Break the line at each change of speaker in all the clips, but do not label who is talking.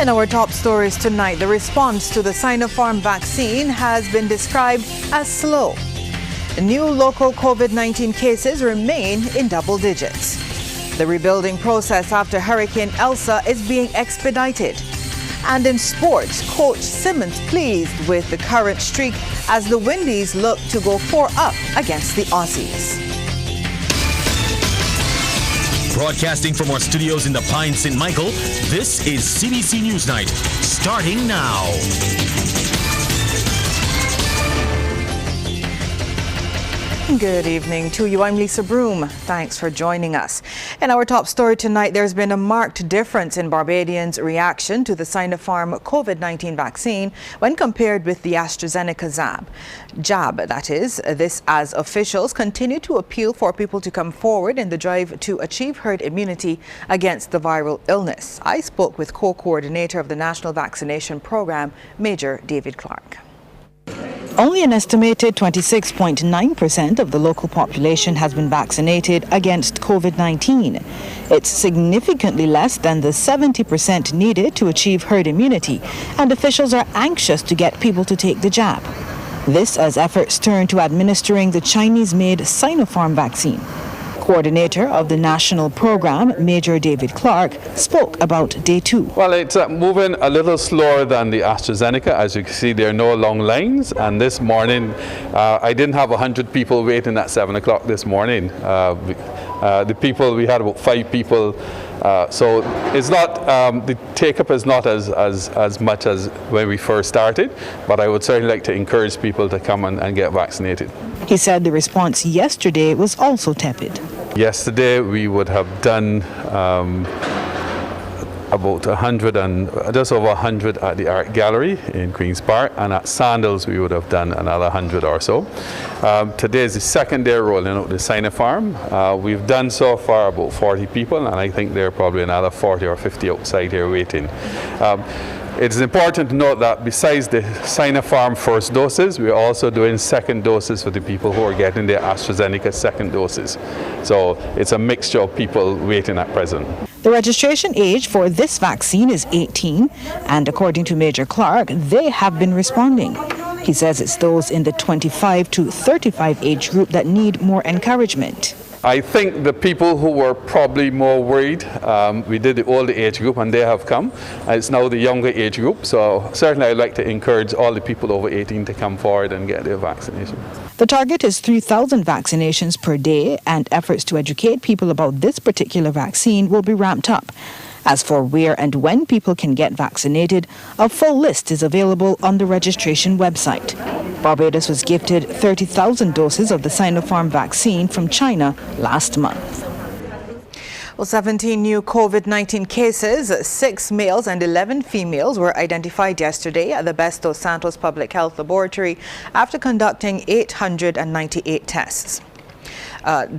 In our top stories tonight, the response to the Sinopharm vaccine has been described as slow. New local COVID-19 cases remain in double digits. The rebuilding process after Hurricane Elsa is being expedited. And in sports, Coach Simmons pleased with the current streak as the Windies look to go 4-up against the Aussies.
Broadcasting from our studios in the Pine St. Michael, this is CBC NewsNight, starting now.
Good evening to you. I'm Lisa Broom. Thanks for joining us. In our top story tonight, there's been a marked difference in Barbadians' reaction to the Sinopharm COVID-19 vaccine when compared with the AstraZeneca jab. That is, this as officials continue to appeal for people to come forward in the drive to achieve herd immunity against the viral illness. I spoke with co-coordinator of the National Vaccination Program, Major David Clark. Only an estimated 26.9% of the local population has been vaccinated against COVID-19. It's significantly less than the 70% needed to achieve herd immunity, and officials are anxious to get people to take the jab. This as efforts turn to administering the Chinese-made Sinopharm vaccine. Coordinator of the national program, Major David Clark, spoke about day 2.
Well, it's moving a little slower than the AstraZeneca. As you can see, there are no long lines. And this morning, I didn't have 100 people waiting at 7 o'clock this morning. We had about 5 people. So it's not, the take-up is not as much as when we first started, but I would certainly like to encourage people to come and get vaccinated.
He said the response yesterday was also tepid.
Yesterday we would have done about 100 and just over 100 at the Art Gallery in Queen's Park, and at Sandals we would have done another 100 or so. Today is the second day rolling out the Sinopharm. We've done so far about 40 people, and I think there are probably another 40 or 50 outside here waiting. It's important to note that besides the Sinopharm first doses, we're also doing second doses for the people who are getting their AstraZeneca second doses. So it's a mixture of people waiting at present.
The registration age for this vaccine is 18, and according to Major Clark, they have been responding. He says it's those in the 25 to 35 age group that need more encouragement.
I think the people who were probably more worried, we did the older age group and they have come. It's now the younger age group, so certainly I'd like to encourage all the people over 18 to come forward and get their vaccination.
The target is 3,000 vaccinations per day, and efforts to educate people about this particular vaccine will be ramped up. As for where and when people can get vaccinated, a full list is available on the registration website. Barbados was gifted 30,000 doses of the Sinopharm vaccine from China last month. Well, 17 new COVID-19 cases, 6 males and 11 females were identified yesterday at the Besto Santos Public Health Laboratory after conducting 898 tests.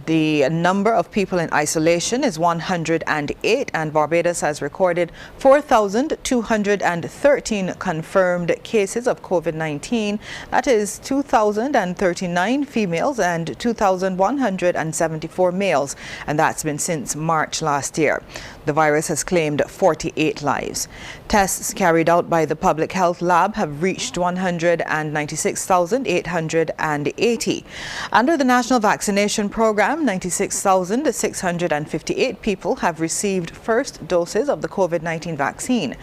The number of people in isolation is 108, and Barbados has recorded 4,213 confirmed cases of COVID-19. That is 2,039 females and 2,174 males, and that's been since March last year. The virus has claimed 48 lives. Tests carried out by the Public Health Lab have reached 196,880. Under the National Vaccination Program, 96,658 people have received first doses of the COVID-19 vaccine.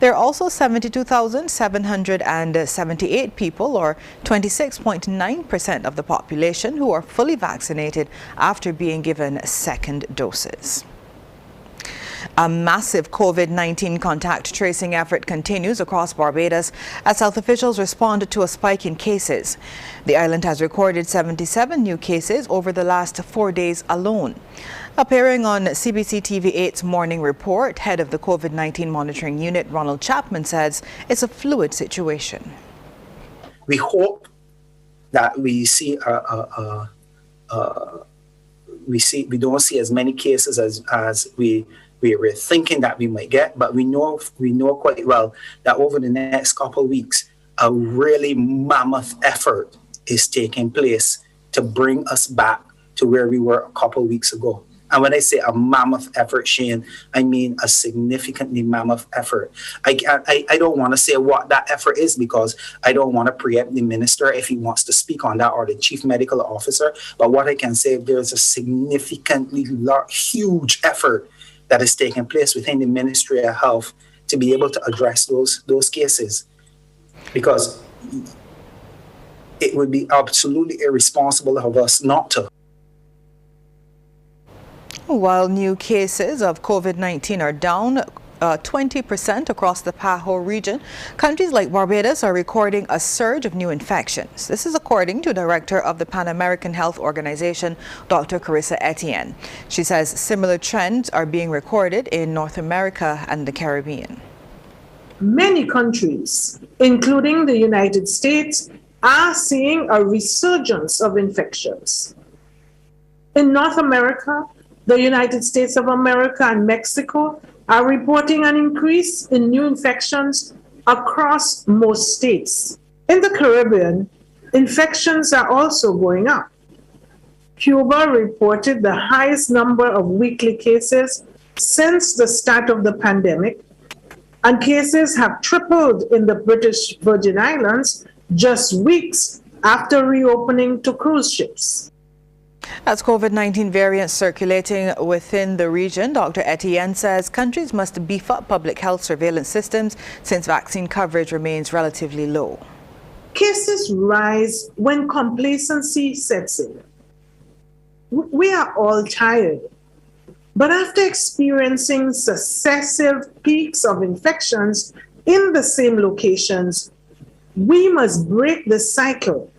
There are also 72,778 people, or 26.9% of the population, who are fully vaccinated after being given second doses. A massive COVID-19 contact tracing effort continues across Barbados as health officials respond to a spike in cases. The island has recorded 77 new cases over the last 4 days alone. Appearing on CBC TV8's Morning Report, head of the COVID-19 Monitoring Unit, Ronald Chapman, says it's a fluid situation.
We hope that we don't see as many cases as we were thinking that we might get, but we know quite well that over the next couple of weeks, a really mammoth effort is taking place to bring us back to where we were a couple of weeks ago. And when I say a mammoth effort, Shane, I mean a significantly mammoth effort. I don't want to say what that effort is because I don't want to preempt the minister if he wants to speak on that or the chief medical officer. But what I can say, there's a significantly huge effort that is taking place within the Ministry of Health to be able to address those cases. Because it would be absolutely irresponsible of us not to.
While new cases of COVID-19 are down 20% across the PAHO region, countries like Barbados are recording a surge of new infections. This is according to Director of the Pan American Health Organization, Dr. Carissa Etienne. She says similar trends are being recorded in North America and the Caribbean.
Many countries, including the United States, are seeing a resurgence of infections. In North America, the United States of America and Mexico are reporting an increase in new infections across most states. In the Caribbean, infections are also going up. Cuba reported the highest number of weekly cases since the start of the pandemic, and cases have tripled in the British Virgin Islands just weeks after reopening to cruise ships.
As COVID-19 variants circulating within the region, Dr. Etienne says countries must beef up public health surveillance systems since vaccine coverage remains relatively low.
Cases rise when complacency sets in. We are all tired, but after experiencing successive peaks of infections in the same locations, we must break the cycle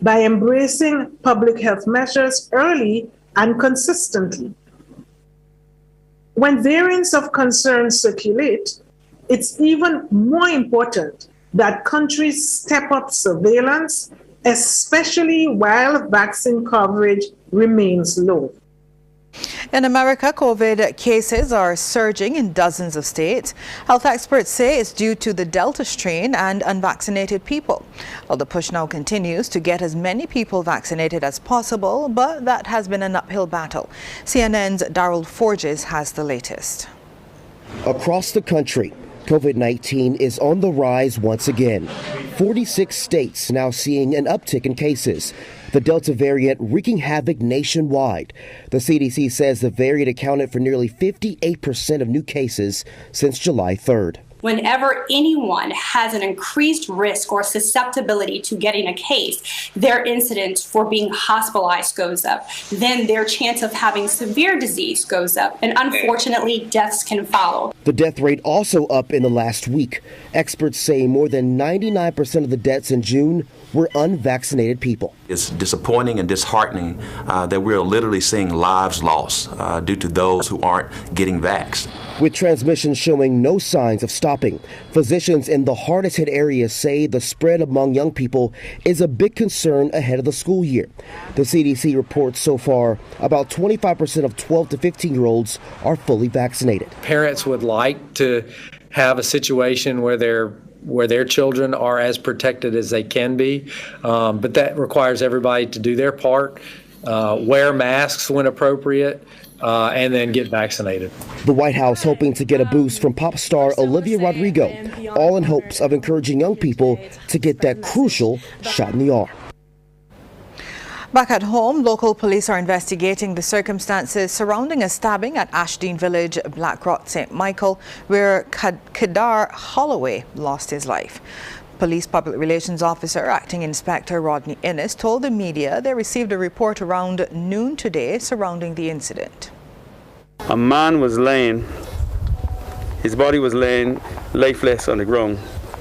by embracing public health measures early and consistently. When variants of concern circulate, it's even more important that countries step up surveillance, especially while vaccine coverage remains low.
In America, COVID cases are surging in dozens of states. Health experts say it's due to the Delta strain and unvaccinated people. Well, the push now continues to get as many people vaccinated as possible, but that has been an uphill battle. CNN's Darryl Forges has the latest.
Across the country, COVID-19 is on the rise once again. 46 states now seeing an uptick in cases. The Delta variant wreaking havoc nationwide. The CDC says the variant accounted for nearly 58% of new cases since July 3rd.
Whenever anyone has an increased risk or susceptibility to getting a case, their incidence for being hospitalized goes up. Then their chance of having severe disease goes up. And unfortunately, deaths can follow.
The death rate also up in the last week. Experts say more than 99% of the deaths in June were unvaccinated people.
It's disappointing and disheartening that we're literally seeing lives lost due to those who aren't getting vaxxed.
With transmission showing no signs of stopping, physicians in the hardest hit areas say the spread among young people is a big concern ahead of the school year. The CDC reports so far about 25% of 12 to 15-year-olds are fully vaccinated.
Parents would like to have a situation where their children are as protected as they can be, but that requires everybody to do their part, wear masks when appropriate, and then get vaccinated.
The White House hoping to get a boost from pop star Olivia Rodrigo, all in hopes of encouraging young people to get that crucial shot in the arm.
Back at home, local police are investigating the circumstances surrounding a stabbing at Ashdean Village, Blackrock, St. Michael, where Kedar Holloway lost his life. Police Public Relations Officer, Acting Inspector Rodney Innes, told the media they received a report around noon today surrounding the incident.
A man was laying, his body was laying lifeless on the ground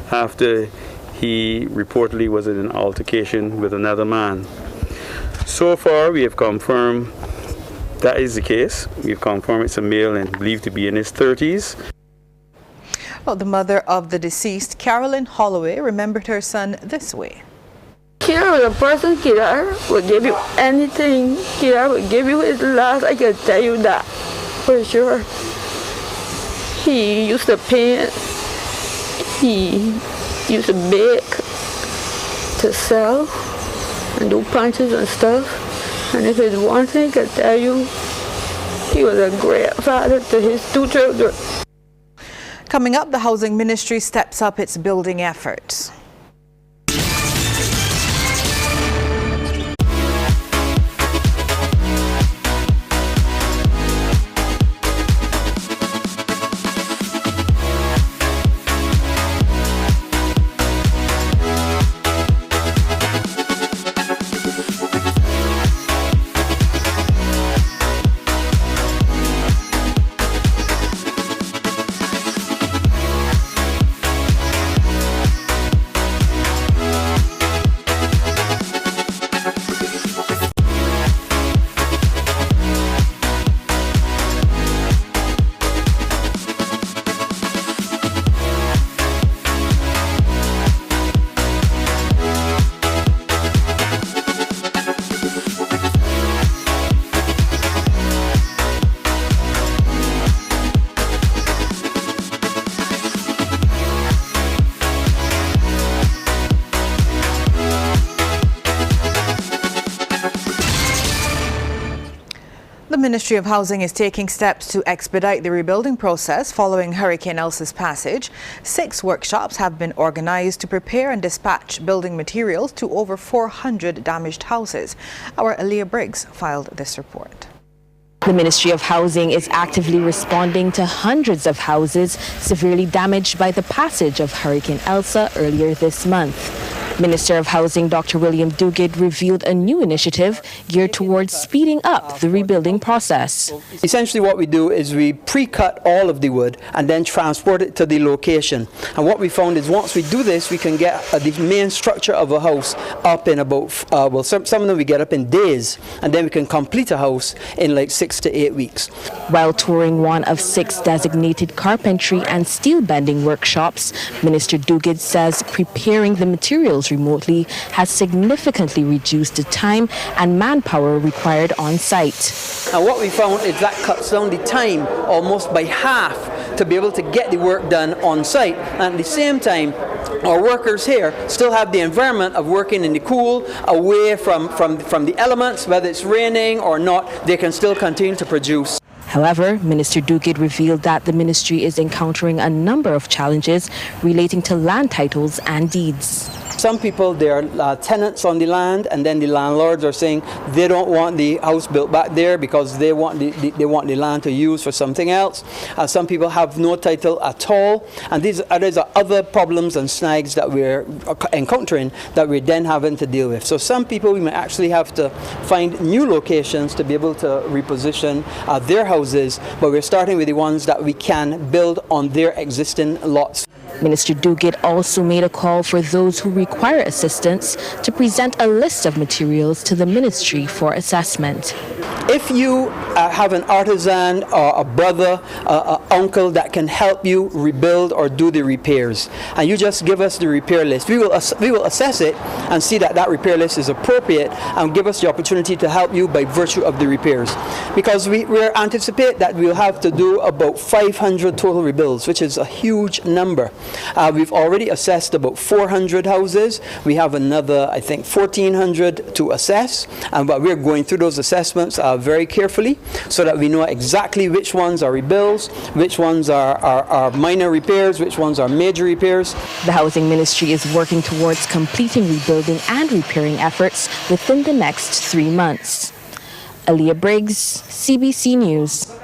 after he reportedly was in an altercation with another man. So far, we have confirmed that is the case. We've confirmed it's a male and believed to be in his 30s.
Well, the mother of the deceased, Carolyn Holloway, remembered her son this way.
Kira was a person, Kira would give you anything. Kira would give you his last, I can tell you that for sure. He used to paint, he used to bake, to sell, and do punches and stuff. And if it's one thing I can tell you, He was a great father to his 2 children.
Coming up, the Housing Ministry steps up its building efforts. The Ministry of Housing is taking steps to expedite the rebuilding process following Hurricane Elsa's passage. 6 workshops have been organized to prepare and dispatch building materials to over 400 damaged houses. Our Aaliyah Briggs filed this report.
The Ministry of Housing is actively responding to hundreds of houses severely damaged by the passage of Hurricane Elsa earlier this month. Minister of Housing Dr. William Duguid revealed a new initiative geared towards speeding up the rebuilding process.
Essentially what we do is we pre-cut all of the wood and then transport it to the location. And what we found is once we do this, we can get the main structure of a house up in about, some of them we get up in days, and then we can complete a house in like 6 to 8 weeks.
While touring one of 6 designated carpentry and steel bending workshops, Minister Duguid says preparing the materials remotely has significantly reduced the time and manpower required on site.
And what we found is that cuts down the time almost by half to be able to get the work done on site. And at the same time, our workers here still have the environment of working in the cool, away from the elements, whether it's raining or not, they can still continue to produce.
However, Minister Duguid revealed that the ministry is encountering a number of challenges relating to land titles and deeds.
Some people, they are tenants on the land, and then the landlords are saying they don't want the house built back there because they want the land to use for something else. Some people have no title at all, and these are other problems and snags that we're encountering that we're then having to deal with. So some people, we may actually have to find new locations to be able to reposition their houses, but we're starting with the ones that we can build on their existing lots.
Minister Duguid also made a call for those who require assistance to present a list of materials to the ministry for assessment.
If you have an artisan or a brother, uncle that can help you rebuild or do the repairs, and you just give us the repair list, we will assess it and see that that repair list is appropriate and give us the opportunity to help you by virtue of the repairs. Because we anticipate that we'll have to do about 500 total rebuilds, which is a huge number. We've already assessed about 400 houses. We have another, I think, 1,400 to assess, but we're going through those assessments very carefully so that we know exactly which ones are rebuilds, which ones are minor repairs, which ones are major repairs.
The Housing Ministry is working towards completing rebuilding and repairing efforts within the next 3 months. Aaliyah Briggs, CBC News.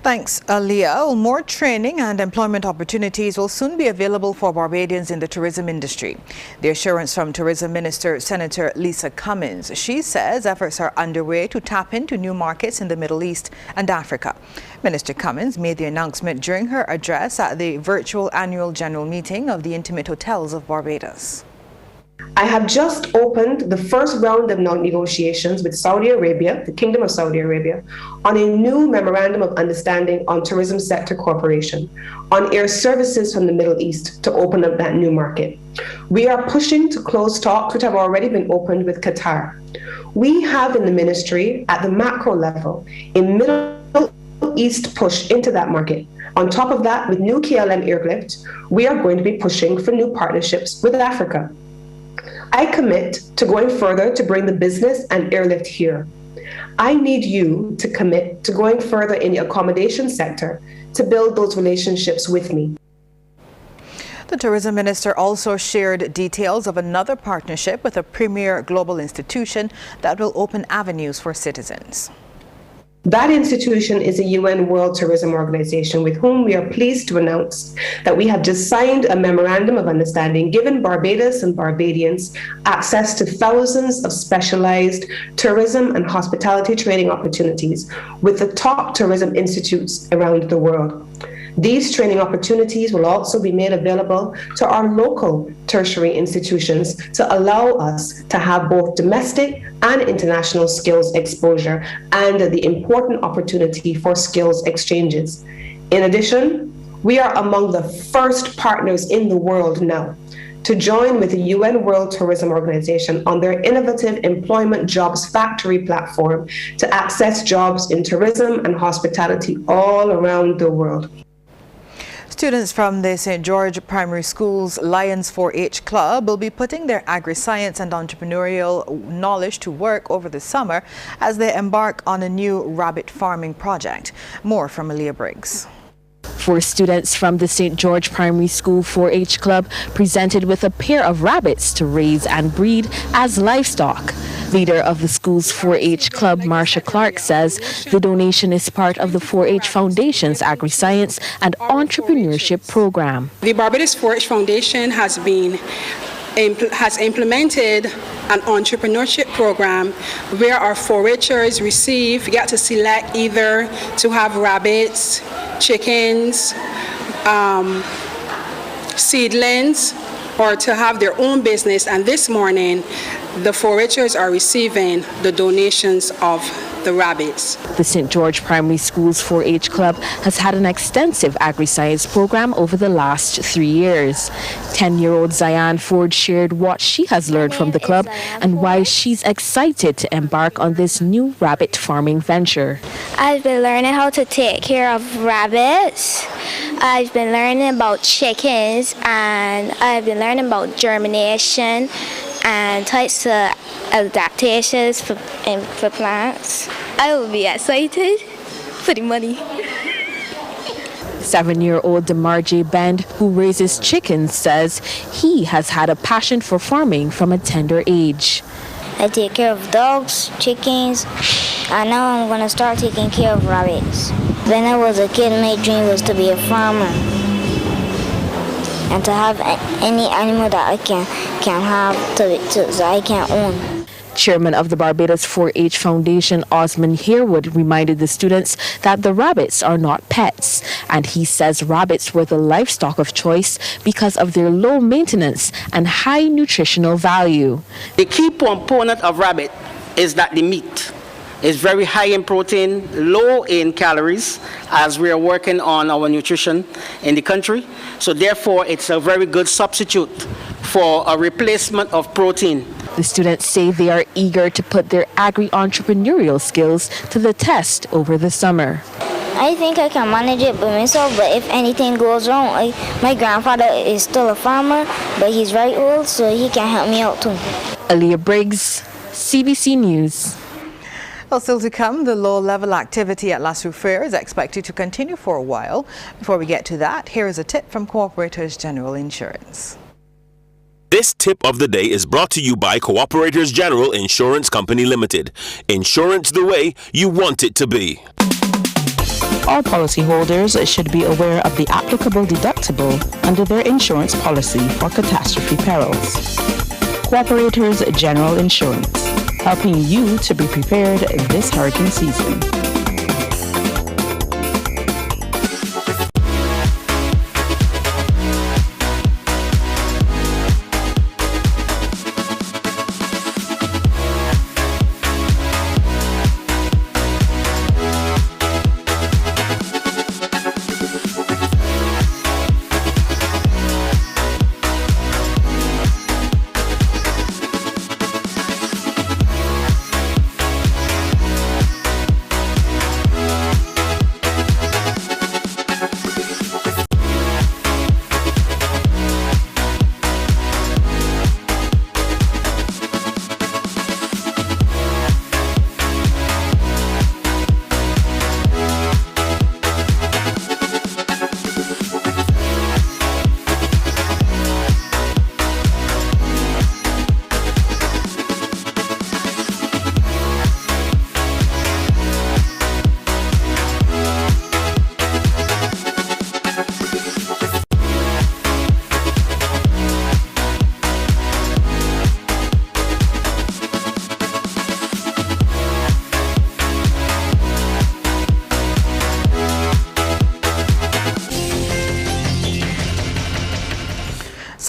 Thanks, Aaliyah. More training and employment opportunities will soon be available for Barbadians in the tourism industry. The assurance from Tourism Minister Senator Lisa Cummins. She says efforts are underway to tap into new markets in the Middle East and Africa. Minister Cummins made the announcement during her address at the virtual annual general meeting of the Intimate Hotels of Barbados.
I have just opened the first round of negotiations with Saudi Arabia, the Kingdom of Saudi Arabia, on a new memorandum of understanding on tourism sector cooperation, on air services from the Middle East to open up that new market. We are pushing to close talks which have already been opened with Qatar. We have in the ministry, at the macro level, a Middle East push into that market. On top of that, with new KLM airlift, we are going to be pushing for new partnerships with Africa. I commit to going further to bring the business and airlift here. I need you to commit to going further in the accommodation sector to build those relationships with me.
The tourism minister also shared details of another partnership with a premier global institution that will open avenues for citizens.
That institution is the UN World Tourism Organization, with whom we are pleased to announce that we have just signed a memorandum of understanding giving Barbados and Barbadians access to thousands of specialized tourism and hospitality training opportunities with the top tourism institutes around the world. These training opportunities will also be made available to our local tertiary institutions to allow us to have both domestic and international skills exposure and the important opportunity for skills exchanges. In addition, we are among the first partners in the world now to join with the UN World Tourism Organization on their innovative employment jobs factory platform to access jobs in tourism and hospitality all around the world.
Students from the St. George Primary School's Lions 4-H Club will be putting their agri-science and entrepreneurial knowledge to work over the summer as they embark on a new rabbit farming project. More from Aaliyah Briggs.
4 students from the St. George Primary School 4-H Club presented with a pair of rabbits to raise and breed as livestock. Leader of the school's 4-H Club, Marsha Clark, says the donation is part of the 4-H Foundation's Agri-Science and Entrepreneurship Program.
The Barbados 4-H Foundation has implemented an entrepreneurship program where our 4-Hers get to select either to have rabbits, chickens, seedlings, or to have their own business. And this morning, the 4-Hers are receiving the donations of the rabbits.
The St. George Primary School's 4-H Club has had an extensive agri-science program over the last 3 years. 10-year-old Zion Ford shared what she has learned from the club and why she's excited to embark on this new rabbit farming venture.
I've been learning how to take care of rabbits. I've been learning about chickens, and I've been learning about germination and types of adaptations for plants. I will be excited for the money.
7-year-old Demar J. Bend, who raises chickens, says he has had a passion for farming from a tender age.
I take care of dogs, chickens, and now I'm going to start taking care of rabbits. When I was a kid, my dream was to be a farmer and to have any animal that I can have so I can own.
Chairman of the Barbados 4-H Foundation, Osman Harewood, reminded the students that the rabbits are not pets, and he says rabbits were the livestock of choice because of their low maintenance and high nutritional value.
The key component of rabbit is that the meat is very high in protein, low in calories, as we are working on our nutrition in the country. So therefore, it's a very good substitute for a replacement of protein.
The students say they are eager to put their agri-entrepreneurial skills to the test over the summer.
I think I can manage it by myself, but if anything goes wrong, my grandfather is still a farmer, but he's very old, so he can help me out too.
Aaliyah Briggs, CBC News.
Well, still to come, the low-level activity at La Soufrière is expected to continue for a while. Before we get to that, here is a tip from Cooperators General Insurance.
This tip of the day is brought to you by Cooperators General Insurance Company Limited. Insurance the way you want it to be.
All policyholders should be aware of the applicable deductible under their insurance policy for catastrophe perils. Cooperators General Insurance, helping you to be prepared this hurricane season.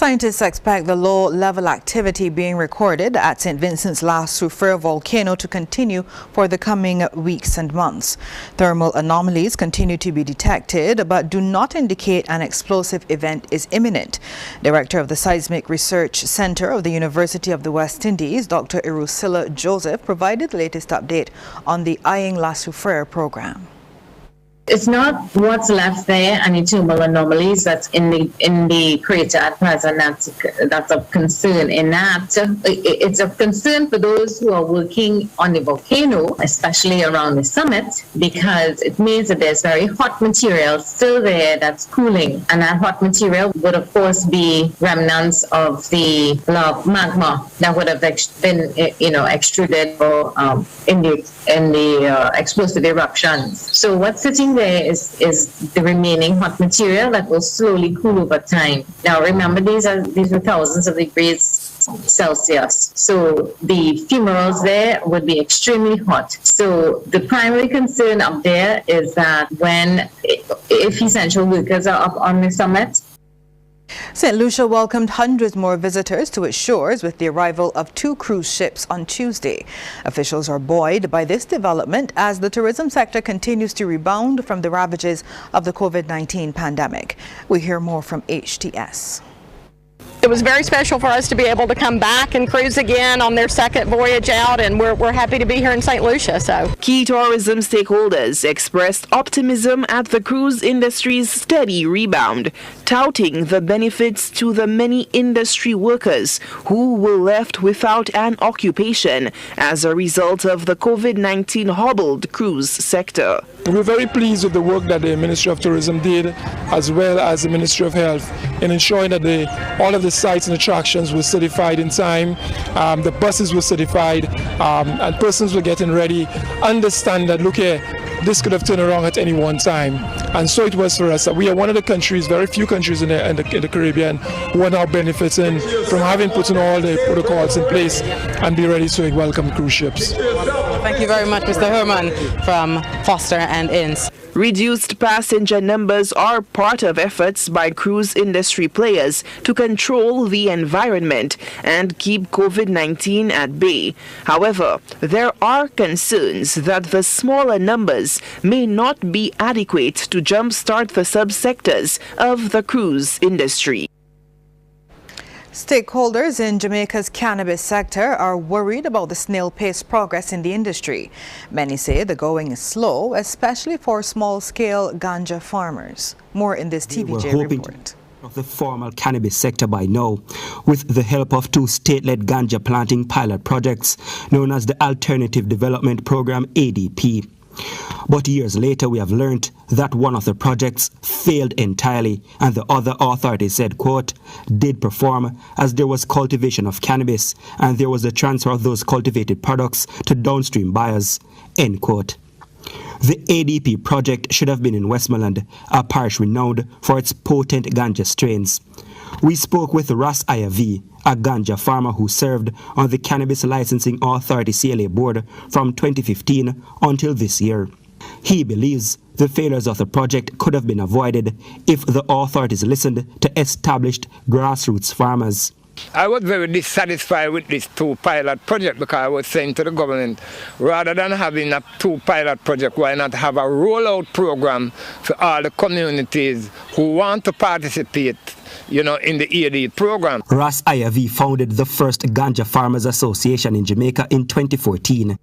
Scientists expect the low-level activity being recorded at St. Vincent's La Soufrière volcano to continue for the coming weeks and months. Thermal anomalies continue to be detected but do not indicate an explosive event is imminent. Director of the Seismic Research Center of the University of the West Indies, Dr. Irusilla Joseph, provided the latest update on the Eyeing La Soufrière program.
It's not what's left there, any thermal anomalies that's in the crater at present that's of concern. In that, it's of concern for those who are working on the volcano, especially around the summit, because it means that there's very hot material still there that's cooling, and that hot material would of course be remnants of the magma that would have been extruded or in the explosive eruptions. So what's sitting there is the remaining hot material that will slowly cool over time. Now remember, these are thousands of degrees Celsius. So the fumaroles there would be extremely hot. So the primary concern up there is that if essential workers are up on the summit.
St. Lucia welcomed hundreds more visitors to its shores with the arrival of 2 cruise ships on Tuesday. Officials are buoyed by this development as the tourism sector continues to rebound from the ravages of the COVID-19 pandemic. We hear more from HTS.
It was very special for us to be able to come back and cruise again on their second voyage out, and we're happy to be here in St. Lucia. So,
key tourism stakeholders expressed optimism at the cruise industry's steady rebound, touting the benefits to the many industry workers who were left without an occupation as a result of the COVID-19 hobbled cruise sector.
We're very pleased with the work that the Ministry of Tourism did, as well as the Ministry of Health, in ensuring that all of the sites and attractions were certified in time, the buses were certified, and persons were getting ready, understand that, look here, this could have turned around at any one time. And so it was for us. We are one of the countries, very few countries in the Caribbean, who are now benefiting from having put in all the protocols in place and be ready to welcome cruise ships.
Thank you very much, Mr. Herman from Foster and Inns.
Reduced passenger numbers are part of efforts by cruise industry players to control the environment and keep COVID-19 at bay. However, there are concerns that the smaller numbers may not be adequate to jumpstart the subsectors of the cruise industry.
Stakeholders in Jamaica's cannabis sector are worried about the snail-paced progress in the industry. Many say the going is slow, especially for small-scale ganja farmers. More in this TVJ report.
Of the formal cannabis sector by now, with the help of 2 state-led ganja planting pilot projects known as the Alternative Development Program ADP. But years later, we have learned that one of the projects failed entirely, and the other authorities said, quote, did perform as there was cultivation of cannabis and there was a transfer of those cultivated products to downstream buyers, end quote. The ADP project should have been in Westmoreland, a parish renowned for its potent ganja strains. We spoke with Ras Ayavi, a ganja farmer who served on the Cannabis Licensing Authority CLA board from 2015 until this year. He believes the failures of the project could have been avoided if the authorities listened to established grassroots farmers.
I was very dissatisfied with this 2 pilot project because I was saying to the government, rather than having a 2 pilot project, why not have a rollout program for all the communities who want to participate, in the AD program.
Ras Ayavi founded the first Ganja Farmers Association in Jamaica in 2014.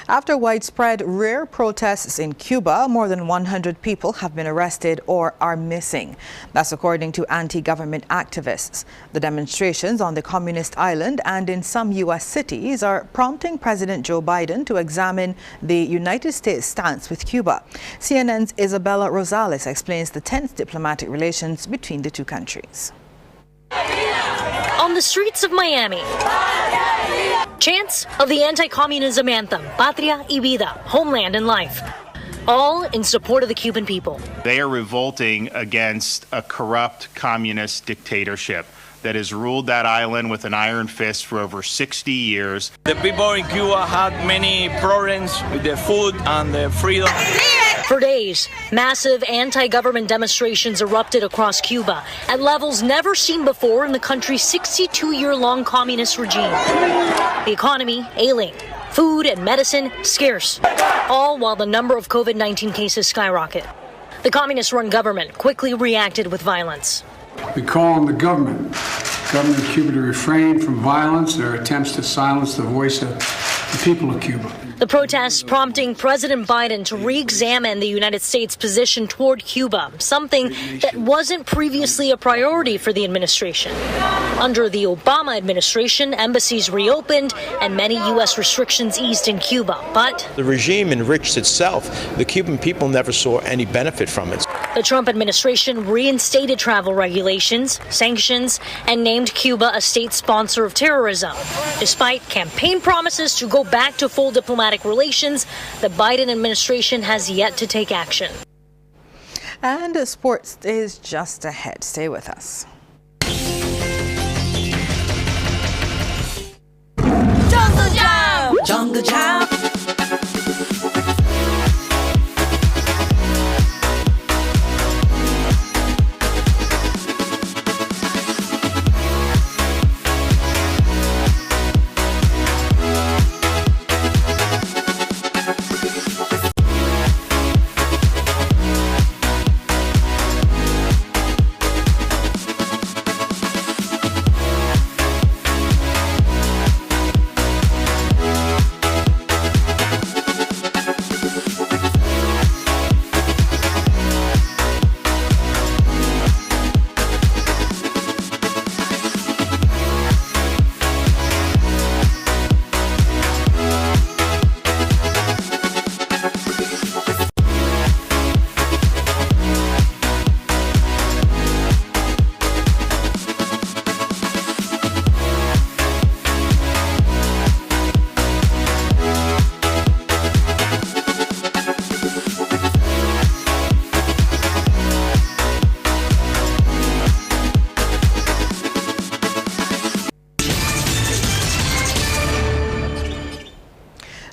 After widespread rare protests in Cuba, more than 100 people have been arrested or are missing. That's according to anti-government activists. The demonstrations on the communist island and in some U.S. cities are prompting President Joe Biden to examine the United States stance with Cuba. CNN's Isabella Rosales explains the tense diplomatic relations between the 2 countries.
On the streets of Miami, chants of the anti-communism anthem, Patria y Vida, Homeland and Life, all in support of the Cuban people.
They are revolting against a corrupt communist dictatorship that has ruled that island with an iron fist for over 60 years.
The people in Cuba had many problems with the food and the freedom.
For days, massive anti-government demonstrations erupted across Cuba at levels never seen before in the country's 62-year-long communist regime. The economy ailing, food and medicine scarce, all while the number of COVID-19 cases skyrocket. The communist-run government quickly reacted with violence.
We call on the government of Cuba to refrain from violence, their attempts to silence the voice of the people of Cuba.
The protests prompting President Biden to re-examine the United States' position toward Cuba, something that wasn't previously a priority for the administration. Under the Obama administration, embassies reopened and many U.S. restrictions eased in Cuba, but
the regime enriched itself. The Cuban people never saw any benefit from it.
The Trump administration reinstated travel regulations, sanctions, and named Cuba a state sponsor of terrorism. Despite campaign promises to go back to full diplomatic relations, the Biden administration has yet to take action.
And sports is just ahead. Stay with us.
Jungle Jam! Jungle Jam!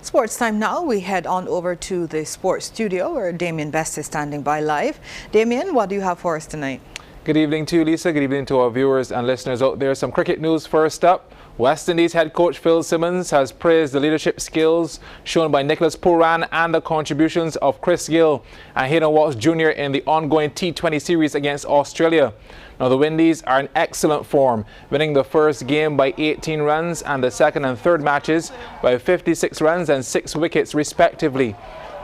Sports time now. We head on over to the sports studio where Damien Best is standing by live. Damien, what do you have for us tonight?
Good evening to you, Lisa. Good evening to our viewers and listeners out there. Some cricket news first up. West Indies head coach Phil Simmons has praised the leadership skills shown by Nicholas Pooran and the contributions of Chris Gill and Hayden Walsh Jr. in the ongoing T20 series against Australia. Now, the Windies are in excellent form, winning the first game by 18 runs and the second and third matches by 56 runs and 6 wickets respectively.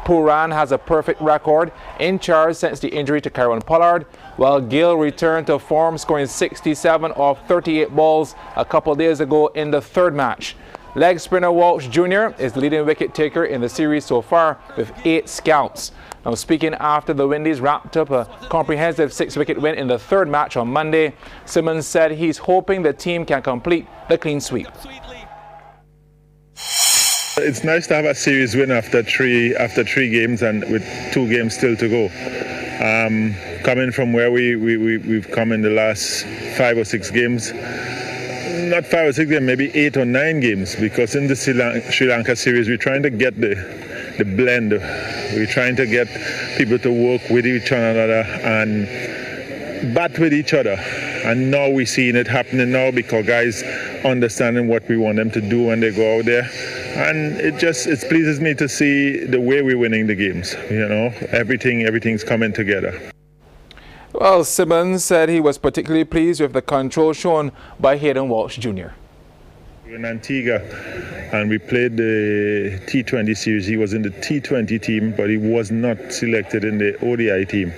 Pooran has a perfect record in charge since the injury to Kieron Pollard, while Gill returned to form, scoring 67 off 38 balls a couple days ago in the third match. Leg spinner Walsh Jr. is the leading wicket taker in the series so far with 8 scouts. Now, speaking after the Windies wrapped up a comprehensive 6-wicket win in the third match on Monday, Simmons said he's hoping the team can complete the clean sweep.
It's nice to have a series win after three games and with 2 games still to go. Coming from where we've come in the last 5 or 6 games, not 5 or 6 games, maybe 8 or 9 games, because in the Sri Lanka series we're trying to get the blend. We're trying to get people to work with each other and bat with each other. And now we're seeing it happening now because guys understanding what we want them to do when they go out there. And it pleases me to see the way we're winning the games. You know, everything's coming together.
Well, Simmons said he was particularly pleased with the control shown by Hayden Walsh Jr.
In Antigua, and we played the T20 series. He was in the T20 team, but he was not selected in the ODI team.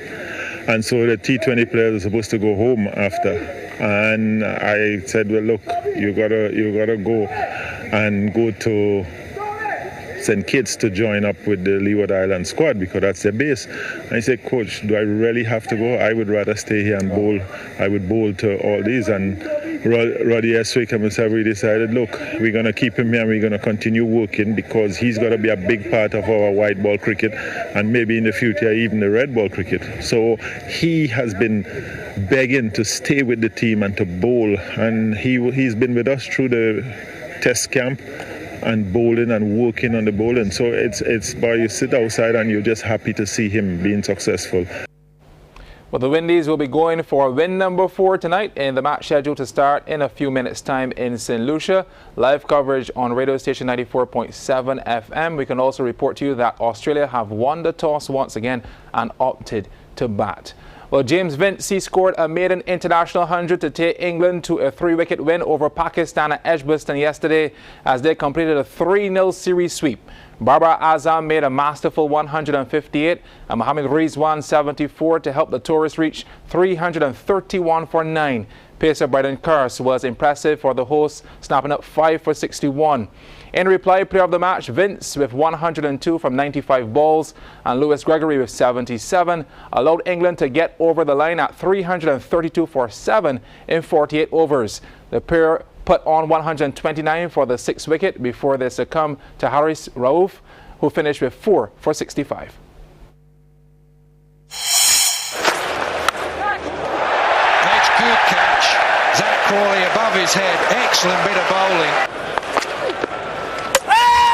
And so the T20 players were supposed to go home after. And I said, well, look, you gotta go and go to St. Kitts to join up with the Leeward Island squad because that's their base. And I said, Coach, do I really have to go? I would rather stay here and bowl. I would bowl to all these. And Roddy Eswick and myself, we decided, look, we're going to keep him here and we're going to continue working because he's going to be a big part of our white ball cricket and maybe in the future even the red ball cricket. So he has been begging to stay with the team and to bowl. And he's been with us through the test camp. and bowling and working on the bowling. So it's by you sit outside and you're just happy to see him being successful.
Well, the Windies will be going for win number 4 tonight in the match scheduled to start in a few minutes' time in St. Lucia. Live coverage on radio station 94.7 FM. We can also report to you that Australia have won the toss once again and opted to bat. Well, James Vince, he scored a maiden international 100 to take England to a 3-wicket win over Pakistan at Edgbaston yesterday as they completed a 3-0 series sweep. Barbara Azam made a masterful 158 and Mohammad Rizwan 74 to help the tourists reach 331 for 9. Pacer Brendan Curse was impressive for the hosts, snapping up 5 for 61. In reply, player of the match, Vince with 102 from 95 balls and Lewis Gregory with 77 allowed England to get over the line at 332 for 7 in 48 overs. The pair put on 129 for the 6th wicket before they succumbed to Haris Rauf, who finished with 4 for 65.
That's good catch. Zach Crawley above his head. Excellent bit of bowling.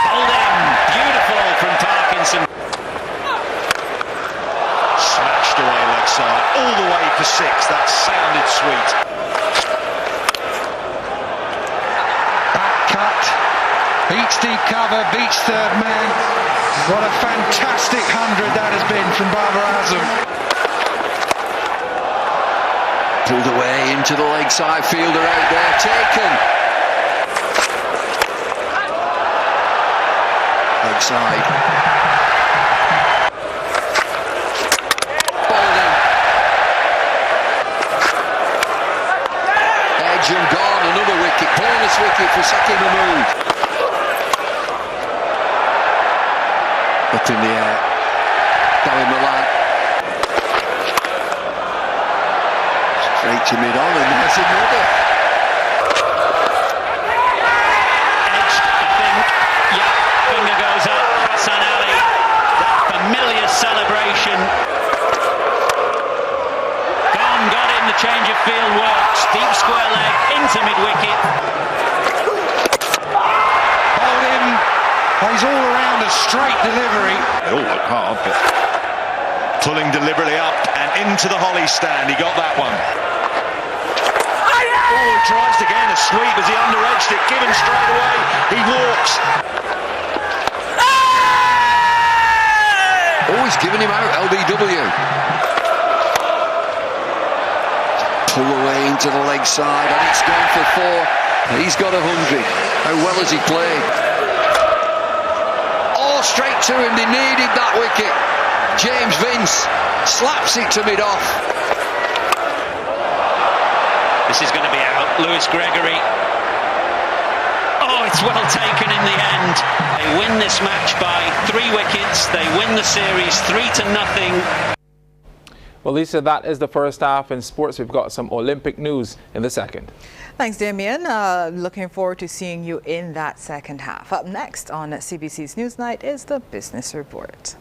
Bowling. Beautiful from Parkinson. Smashed away leg side. All the way for 6. That sounded sweet.
Beats deep cover, beats third man. What a fantastic 100 that has been from Barbara Azam.
Pulled away into the leg side, fielder out there, taken. Leg side. Bowling. Edge and gone, another wicket, bonus wicket for Saki Mahmood. Up in the air, Barry Milan. Straight to mid-on, and there's another.
Edge, I think. Yeah, finger goes up. Hassan Ali. That familiar celebration. Got in, the change of field works. Deep square leg into mid-wicket.
Hold him. He's all around a straight delivery.
They all look hard, but pulling deliberately up and into the Holly stand. He got that one. Oh, he tries again a sweep as he under-edged it. Given straight away. He walks.
Oh, he's giving him out, LBW. Pull away into the leg side, and it's gone for 4. He's got 100. How well has he played? Straight to him, they needed that wicket. James Vince slaps it to mid-off.
This is going to be out. Lewis Gregory. Oh, it's well taken in the end. They win this match by 3 wickets. They win the series 3-0.
Well, Lisa, that is the first half in sports. We've got some Olympic news in the second.
Thanks, Damien. Looking forward to seeing you in that second half. Up next on CBC's NewsNight is the Business Report.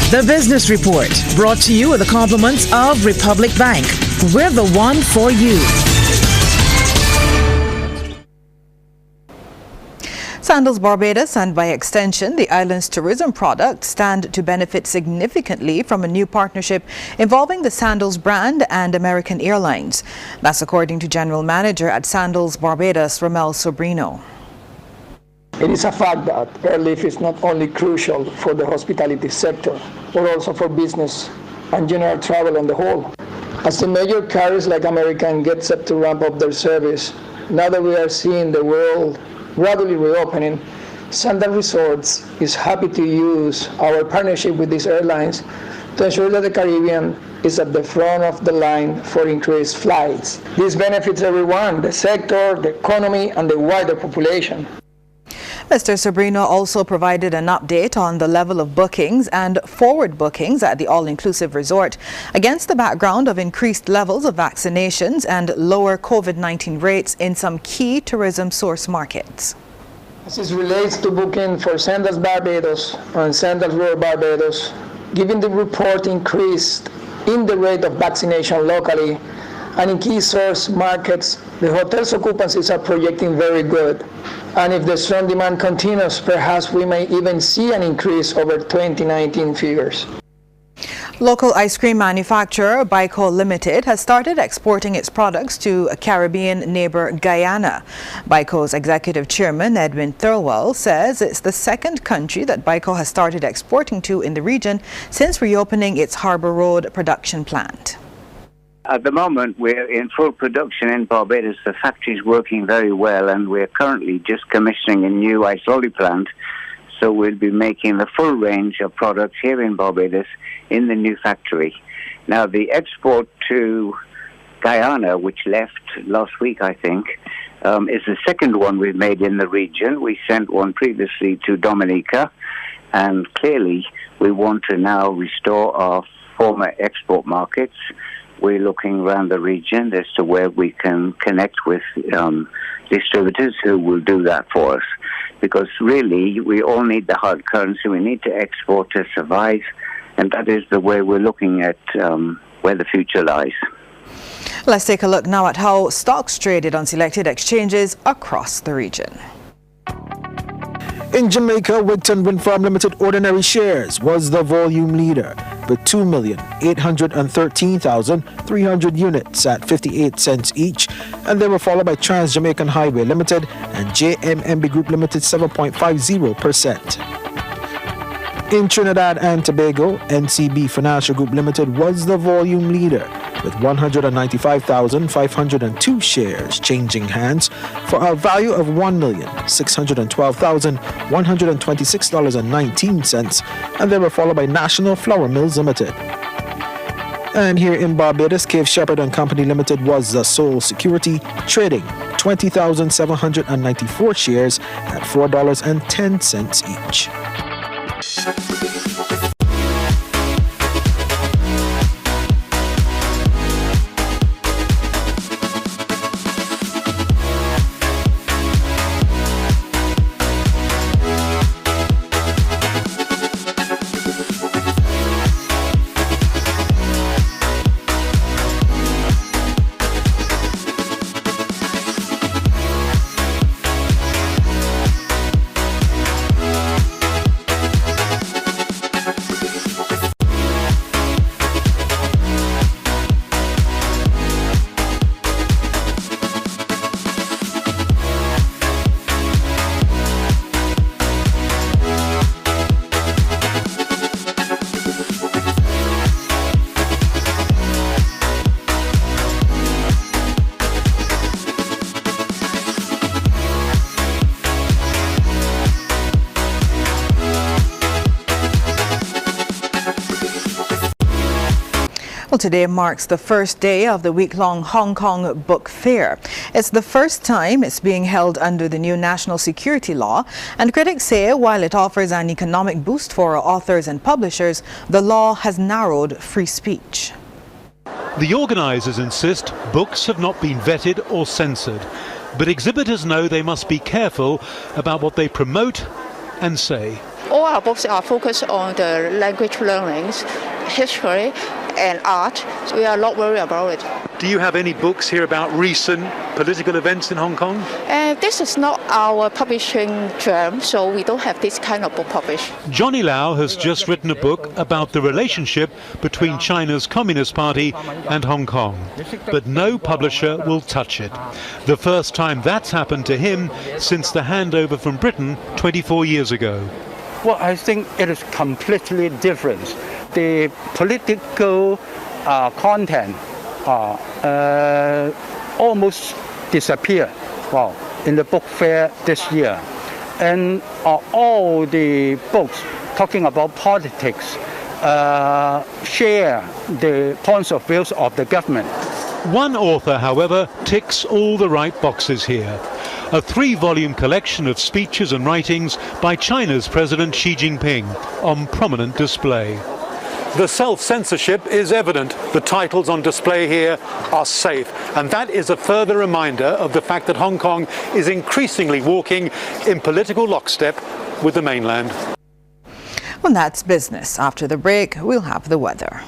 The Business Report, brought to you with the compliments of Republic Bank. We're the one for you.
Sandals Barbados and by extension the island's tourism products stand to benefit significantly from a new partnership involving the Sandals brand and American Airlines. That's according to General Manager at Sandals Barbados, Ramel Sobrino.
It is a fact that airlift is not only crucial for the hospitality sector, but also for business and general travel on the whole. As the major carriers like American get set to ramp up their service, now that we are seeing the world gradually reopening, Sandals Resorts is happy to use our partnership with these airlines to ensure that the Caribbean is at the front of the line for increased flights. This benefits everyone, the sector, the economy, and the wider population.
Mr. Sobrino also provided an update on the level of bookings and forward bookings at the all-inclusive resort against the background of increased levels of vaccinations and lower COVID-19 rates in some key tourism source markets.
As it relates to booking for Sandals Barbados and Sandals Royal Barbados, given the report increased in the rate of vaccination locally and in key source markets, the hotel's occupancies are projecting very good. And if the strong demand continues, perhaps we may even see an increase over 2019 figures.
Local ice cream manufacturer Baico Limited has started exporting its products to a Caribbean neighbor Guyana. Baico's executive chairman Edwin Thirlwell says it's the second country that Baico has started exporting to in the region since reopening its Harbour Road production plant.
At the moment, we're in full production in Barbados. The factory is working very well, and we're currently just commissioning a new isolate plant. So we'll be making the full range of products here in Barbados in the new factory. Now, the export to Guyana, which left last week, I think, is the second one we've made in the region. We sent one previously to Dominica, and clearly we want to now restore our former export markets. We're looking around the region as to where we can connect with distributors who will do that for us. Because really, we all need the hard currency. We need to export to survive. And that is the way we're looking at where the future lies.
Let's take a look now at how stocks traded on selected exchanges across the region.
In Jamaica, Wigton Wind Farm Limited ordinary shares was the volume leader with 2,813,300 units at 58 cents each, and they were followed by Trans Jamaican Highway Limited and JMMB Group Limited 7.50%. In Trinidad and Tobago, NCB Financial Group Limited was the volume leader with 195,502 shares changing hands for a value of $1,612,126.19, and they were followed by National Flour Mills Limited. And here in Barbados, Cave Shepherd and Company Limited was the sole security, trading 20,794 shares at $4.10 each.
Well, today marks the first day of the week-long Hong Kong Book Fair. It's the first time it's being held under the new national security law, and critics say while it offers an economic boost for authors and publishers, the law has narrowed free speech.
The organisers insist books have not been vetted or censored, but exhibitors know they must be careful about what they promote and say.
All our books are focused on the language learnings, history and art, so we are not worried about it.
Do you have any books here about recent political events in Hong Kong?
this is not our publishing term, so we don't have this kind of book published.
Johnny Lau has just written a book about the relationship between China's Communist Party and Hong Kong, but no publisher will touch it. The first time that's happened to him since the handover from Britain 24 years ago.
Well, I think it is completely different. The political content almost disappeared in the book fair this year. And all the books talking about politics share the points of views of the government.
One author, however, ticks all the right boxes here. A 3-volume collection of speeches and writings by China's President Xi Jinping on prominent display. The self-censorship is evident. The titles on display here are safe, and that is a further reminder of the fact that Hong Kong is increasingly walking in political lockstep with the mainland.
Well, that's business. After the break, we'll have the weather.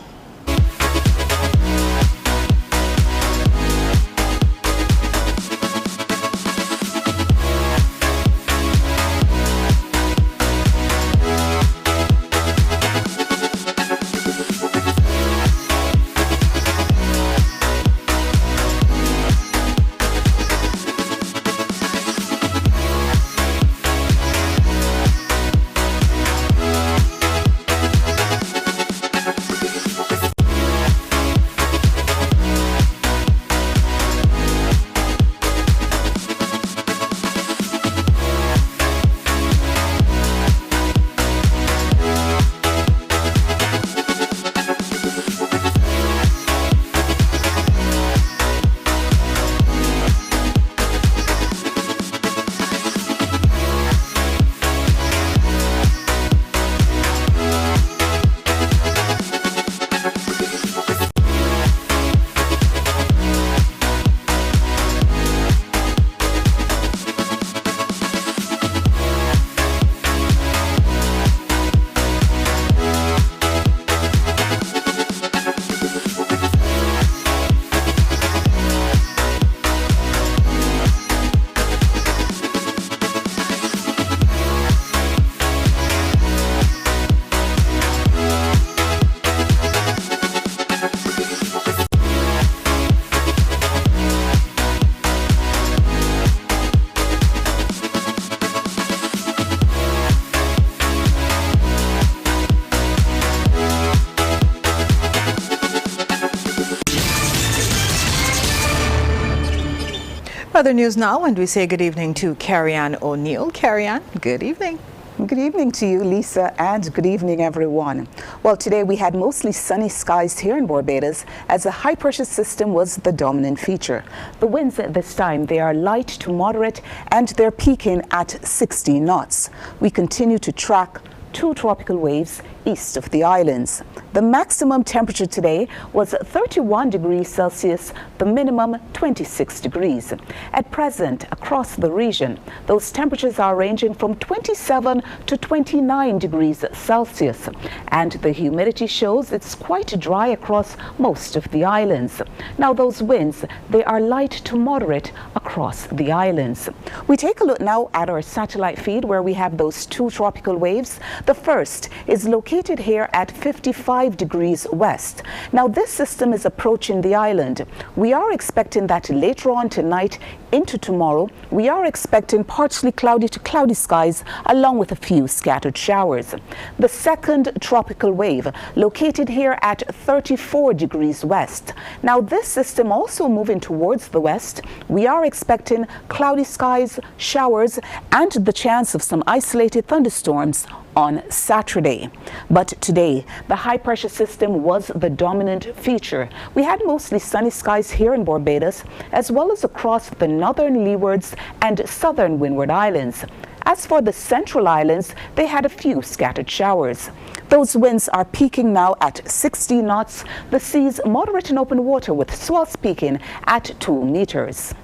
Other news now, and we say good evening to Carrie-Ann O'Neill. Carrie-Ann, good evening.
Good evening to you, Lisa, and good evening, everyone. Well, today we had mostly sunny skies here in Barbados as a high-pressure system was the dominant feature. The winds at this time, they are light to moderate, and they're peaking at 60 knots. We continue to track 2 tropical waves east of the islands. The maximum temperature today was 31 degrees Celsius, the minimum 26 degrees. At present, across the region, those temperatures are ranging from 27 to 29 degrees Celsius, and the humidity shows it's quite dry across most of the islands. Now, those winds, they are light to moderate across the islands. We take a look now at our satellite feed where we have those 2 tropical waves. The first is located here at 55 degrees west. Now, this system is approaching the island. We are expecting that later on tonight into tomorrow, we are expecting partially cloudy to cloudy skies along with a few scattered showers. The second tropical wave located here at 34 degrees west. Now, this system also moving towards the west. We are expecting cloudy skies, showers, and the chance of some isolated thunderstorms on Saturday. But today, the high-pressure system was the dominant feature. We had mostly sunny skies here in Barbados, as well as across the northern leewards and southern windward islands. As for the central islands, they had a few scattered showers. Those winds are peaking now at 60 knots. The seas moderate in open water with swells peaking at 2 meters.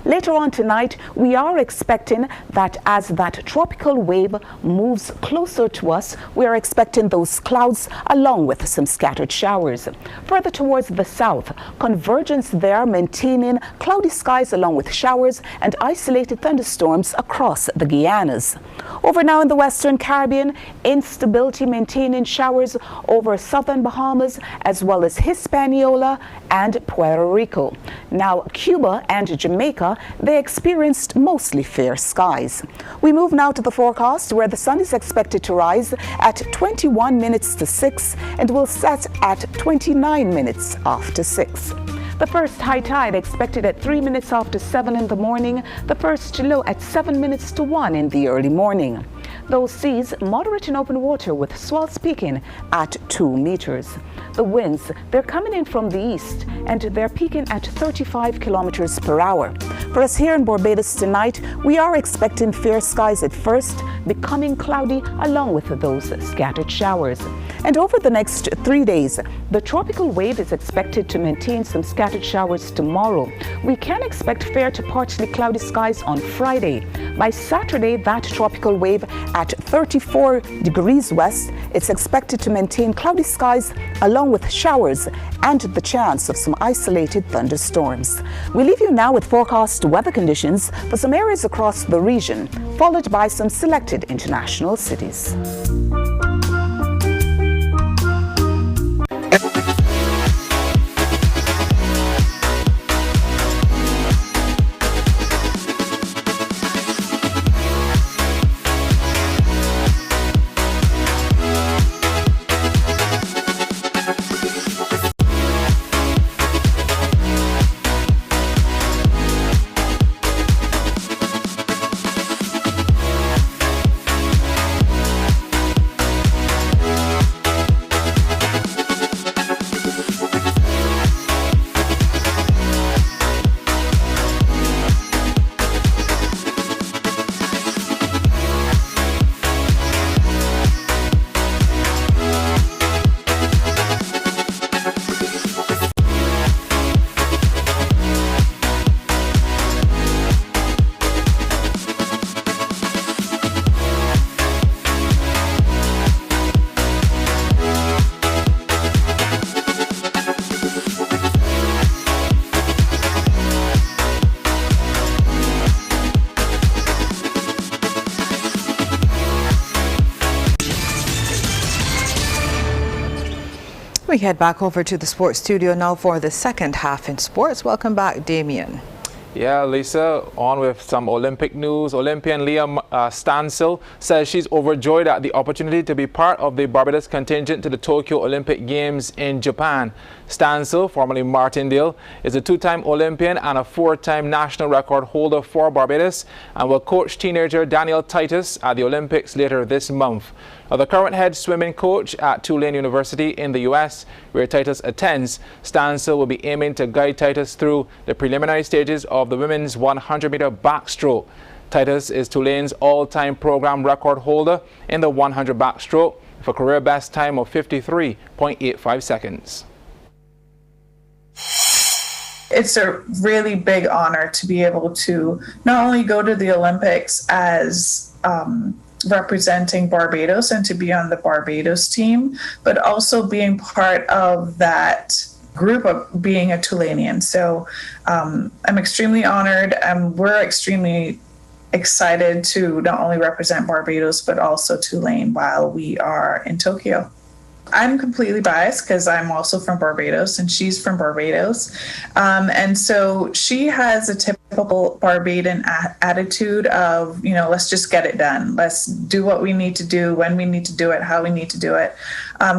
Later on tonight, we are expecting that as that tropical wave moves closer to us, we are expecting those clouds along with some scattered showers. Further towards the south, convergence there maintaining cloudy skies along with showers and isolated thunderstorms across the Guianas. Over now in the Western Caribbean, instability maintaining showers over southern Bahamas as well as Hispaniola and Puerto Rico. Now Cuba and Jamaica, they experienced mostly fair skies. We move now to the forecast where the sun is expected to rise at 21 minutes to 6 and will set at 29 minutes after 6. The first high tide expected at 3 minutes after 7 in the morning, the first low at 7 minutes to 1 in the early morning. Those seas moderate in open water with swells peaking at 2 meters. The winds, they're coming in from the east and they're peaking at 35 kilometers per hour. For us here in Barbados tonight, we are expecting fair skies at first, becoming cloudy along with those scattered showers. And over the next 3 days, the tropical wave is expected to maintain some scattered showers tomorrow. We can expect fair to partly cloudy skies on Friday. By Saturday, that tropical wave at 34 degrees west, it's expected to maintain cloudy skies along with showers and the chance of some isolated thunderstorms. We leave you now with forecast weather conditions for some areas across the region, followed by some selected international cities.
We head back over to the sports studio now for the second half in sports. Welcome back, Damien.
Yeah, Lisa, on with some Olympic news. Olympian Leah Sandals says she's overjoyed at the opportunity to be part of the Barbados contingent to the Tokyo Olympic Games in Japan. Sandals, formerly Martindale, is a two-time Olympian and a four-time national record holder for Barbados and will coach teenager Daniel Titus at the Olympics later this month. The current head swimming coach at Tulane University in the U.S., where Titus attends, Sandals will be aiming to guide Titus through the preliminary stages of the women's 100-meter backstroke. Titus is Tulane's all-time program record holder in the 100 backstroke with a career best time of 53.85 seconds.
It's a really big honor to be able to not only go to the Olympics as representing Barbados and to be on the Barbados team, but also being part of that group of being a Tulanean. So I'm extremely honored, and we're extremely excited to not only represent Barbados, but also Tulane while we are in Tokyo. I'm completely biased because I'm also from Barbados and she's from Barbados. And so she has a typical Barbadian attitude of, let's just get it done. Let's do what we need to do, when we need to do it, how we need to do it.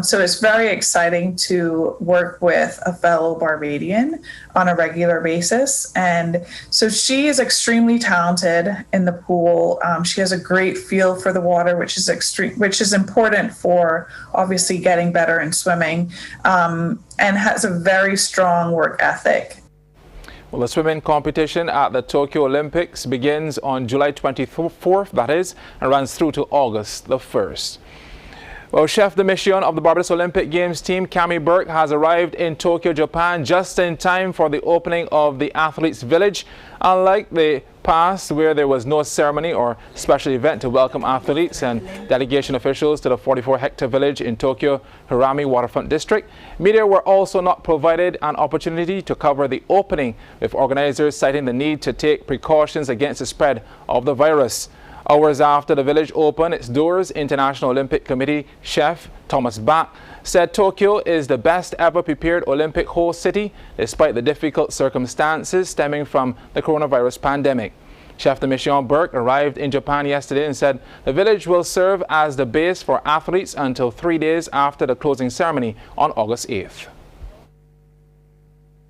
So it's very exciting to work with a fellow Barbadian on a regular basis. And so she is extremely talented in the pool. She has a great feel for the water, which is important for obviously getting better in swimming, and has a very strong work ethic.
Well, the swimming competition at the Tokyo Olympics begins on July 24th, that is, and runs through to August the 1st. Well, chef de mission of the Barbados Olympic Games team, Cammie Burke, has arrived in Tokyo, Japan, just in time for the opening of the Athletes Village. Unlike the past, where there was no ceremony or special event to welcome athletes and delegation officials to the 44-hectare village in Tokyo Hirami Waterfront District, media were also not provided an opportunity to cover the opening, with organizers citing the need to take precautions against the spread of the virus. Hours after the village opened its doors, International Olympic Committee chef Thomas Bach said Tokyo is the best ever prepared Olympic host city despite the difficult circumstances stemming from the coronavirus pandemic. Chef de mission Burke arrived in Japan yesterday and said the village will serve as the base for athletes until 3 days after the closing ceremony on August 8th.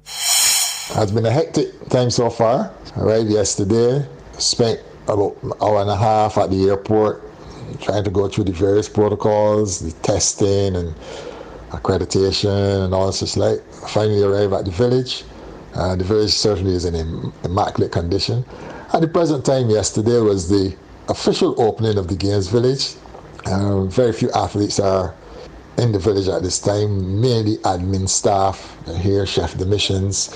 It's been a hectic time so far. I arrived yesterday, spent about an hour and a half at the airport trying to go through the various protocols, the testing and accreditation and all such like. Finally arrived at the village. The village certainly is in immaculate condition. At the present time yesterday was the official opening of the Games Village. Very few athletes are in the village at this time, mainly admin staff here, chef de missions,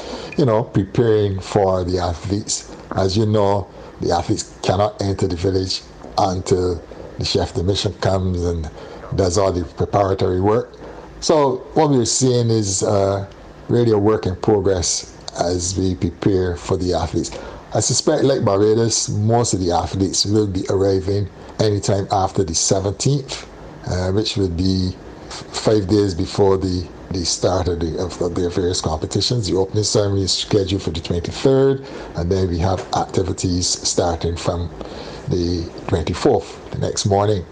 preparing for the athletes. As you know, the athletes cannot enter the village until the chef de mission comes and does all the preparatory work. So what we're seeing is really a work in progress as we prepare for the athletes. I suspect, like Barbados, most of the athletes will be arriving anytime after the 17th, which would be 5 days before the start of their various competitions. The opening ceremony is scheduled for the 23rd, and then we have activities starting from the 24th, the next morning.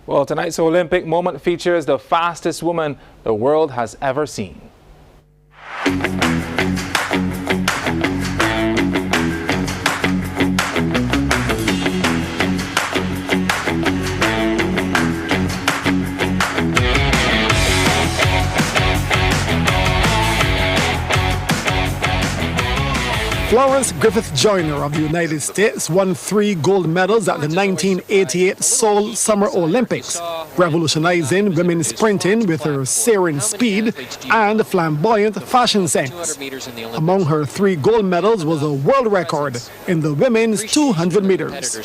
Well, tonight's Olympic moment features the fastest woman the world has ever seen.
Florence Griffith Joyner of the United States won 3 gold medals at the 1988 Seoul Summer Olympics, revolutionizing women's sprinting with her searing speed and flamboyant fashion sense. Among her 3 gold medals was a world record in the women's 200 meters.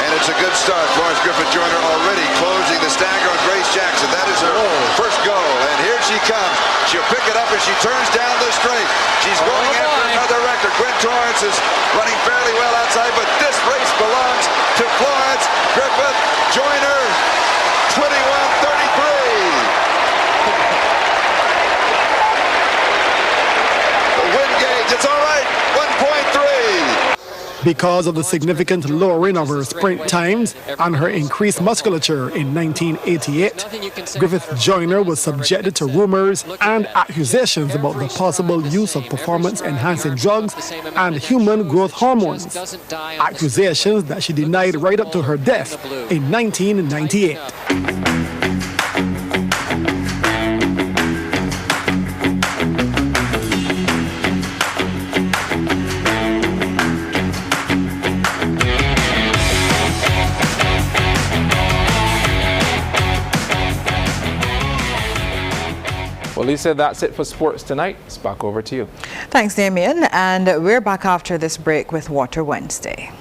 And it's a good start. Florence Griffith Joyner already closing the stagger on Grace Jackson. That is her first goal. And here she comes. She'll pick it up as she turns down the straight. She's going after another record. Gwen Torrance is running fairly well outside, but this race belongs to Florence Griffith Joyner. 21:33. The wind gauge, it's all right. 1.3.
Because of the significant lowering of her sprint times and her increased musculature in 1988, Griffith Joyner was subjected to rumors and accusations about the possible use of performance-enhancing drugs and human growth hormones, accusations that she denied right up to her death in 1998.
Well, Lisa, that's it for sports tonight. It's back over to you.
Thanks, Damien. And we're back after this break with Water Wednesday.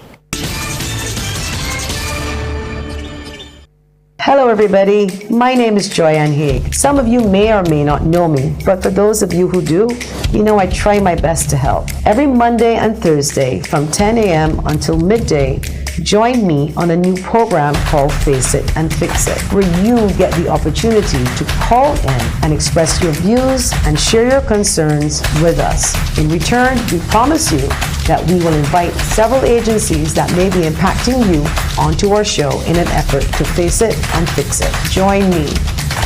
Hello everybody, my name is Joyanne Haig. Some of you may or may not know me, but for those of you who do, you know I try my best to help. Every Monday and Thursday from 10 a.m. until midday, join me on a new program called Face It and Fix It, where you get the opportunity to call in and express your views and share your concerns with us. In return, we promise you that we will invite several agencies that may be impacting you onto our show in an effort to face it and fix it. Join me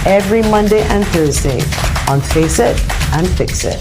every Monday and Thursday on Face It and Fix It.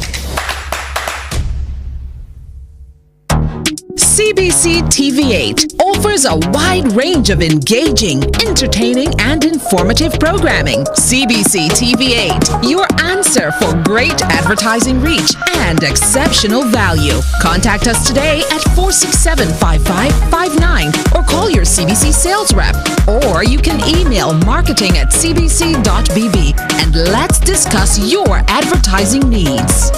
CBC TV8 offers a wide range of engaging, entertaining, and informative programming. CBC TV8, your answer for great advertising reach and exceptional value. Contact us today at 467-5559 or call your CBC sales rep. Or you can email marketing@cbc.bb and let's discuss your advertising needs.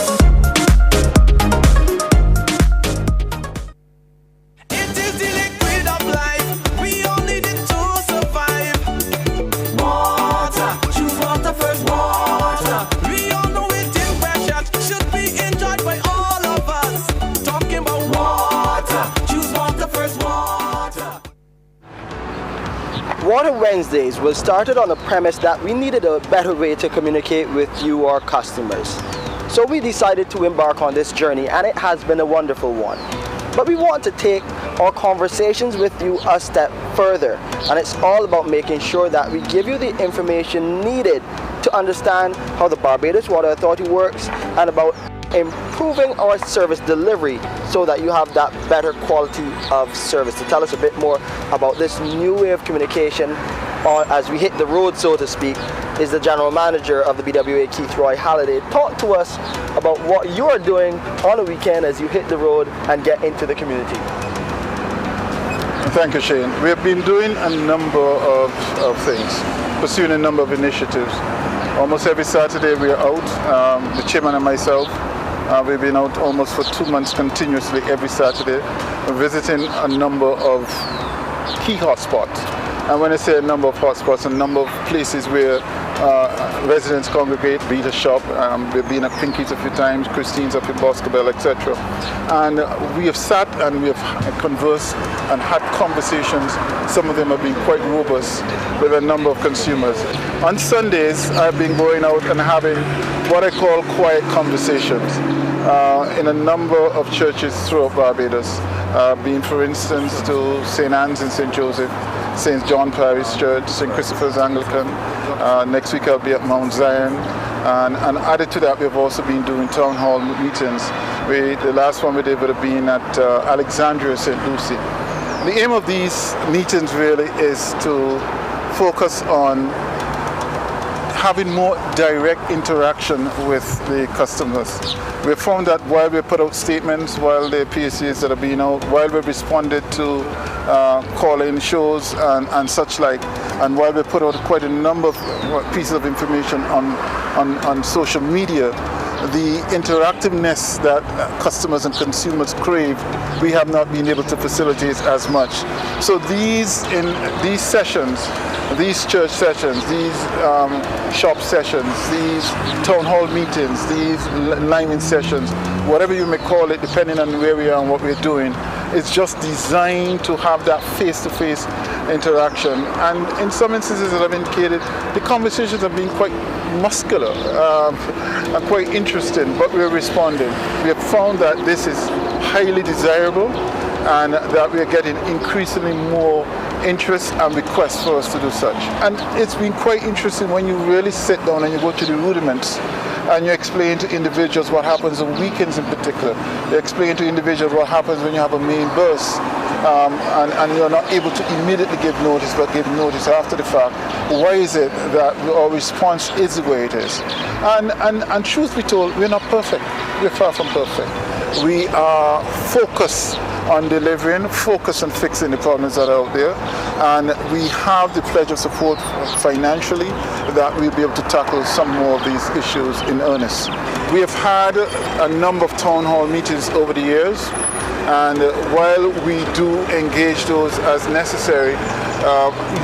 Water Wednesdays was started on the premise that we needed a better way to communicate with you, our customers. So we decided to embark on this journey, and it has been a wonderful one. But we want to take our conversations with you a step further, and it's all about making sure that we give you the information needed to understand how the Barbados Water Authority works and about improving our service delivery so that you have that better quality of service. To tell us a bit more about this new way of communication as we hit the road, so to speak, is the General Manager of the BWA, Keith Roy Halliday. Talk to us about what you're doing on a weekend as you hit the road and get into the community.
Thank you, Shane. We have been doing a number of things, pursuing a number of initiatives. Almost every Saturday we are out, the chairman and myself. We've been out almost for 2 months continuously every Saturday, visiting a number of key hotspots. And when I say a number of hotspots, a number of places where residents congregate, be it a shop, we've been at Pinky's a few times, Christine's up in Boscobel, etc. And we have sat and we have conversed and had conversations. Some of them have been quite robust with a number of consumers. On Sundays, I've been going out and having what I call quiet conversations in a number of churches throughout Barbados, being, for instance, to St. Anne's and St. Joseph, St. John Parish Church, St. Christopher's Anglican. Next week I'll be at Mount Zion. And added to that, we've also been doing town hall meetings. The last one we did would have been at Alexandria, St. Lucie. The aim of these meetings really is to focus on having more direct interaction with the customers. We've found that while we put out statements, while the PSCs that are being out, while we've responded to call-in shows and such like, and while we put out quite a number of pieces of information on social media, the interactiveness that customers and consumers crave, we have not been able to facilitate as much. So these sessions, these church sessions, these shop sessions, these town hall meetings, these liming sessions, whatever you may call it, depending on where we are and what we're doing, it's just designed to have that face-to-face interaction. And in some instances, as I've indicated, the conversations have been quite muscular and quite interesting, but we're responding. We have found that this is highly desirable and that we are getting increasingly more interest and requests for us to do such. And it's been quite interesting when you really sit down and you go to the rudiments and you explain to individuals what happens on weekends in particular. You explain to individuals what happens when you have a main burst and you're not able to immediately give notice but give notice after the fact. Why is it that our response is the way it is? And truth be told, we're not perfect. We're far from perfect. We are focused on delivering, focused on fixing the problems that are out there, and we have the pledge of support financially that we'll be able to tackle some more of these issues in earnest. We have had a number of town hall meetings over the years, and while we do engage those as necessary,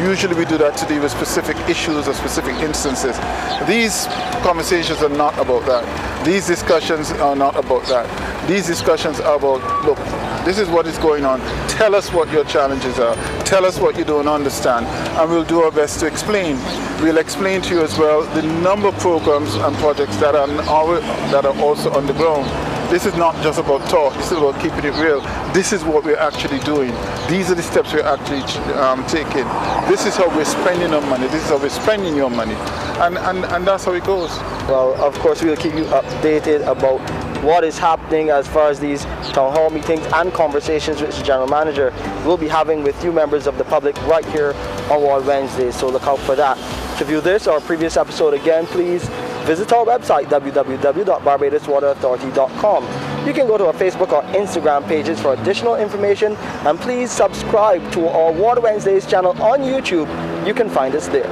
usually we do that to deal with specific issues or specific instances. These conversations are not about that. These discussions are not about that. These discussions are about, look, this is what is going on. Tell us what your challenges are. Tell us what you don't understand, and we'll do our best to explain. We'll explain to you as well the number of programs and projects that are also on the ground. This is not just about talk, this is about keeping it real. This is what we're actually doing. These are the steps we're actually taking. This is how we're spending our money. This is how we're spending your money. And that's how it goes.
Well, of course, we'll keep you updated about what is happening as far as these town hall meetings and conversations which the general manager will be having with you members of the public right here on Ward Wednesdays. So look out for that. To view this or previous episode again, please visit our website www.barbadoswaterauthority.com. You can go to our Facebook or Instagram pages for additional information, and please subscribe to our Water Wednesdays channel on YouTube. You can find us there.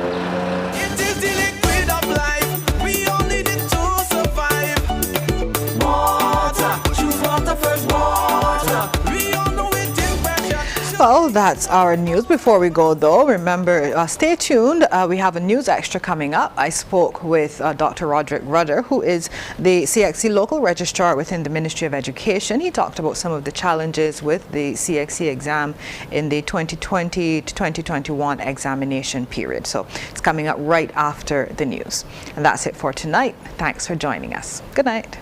Well, that's our news. Before we go, though, remember, stay tuned. We have a news extra coming up. I spoke with Dr. Roderick Rudder, who is the CXC local registrar within the Ministry of Education. He talked about some of the challenges with the CXC exam in the 2020 to 2021 examination period. So it's coming up right after the news. And that's it for tonight. Thanks for joining us. Good night.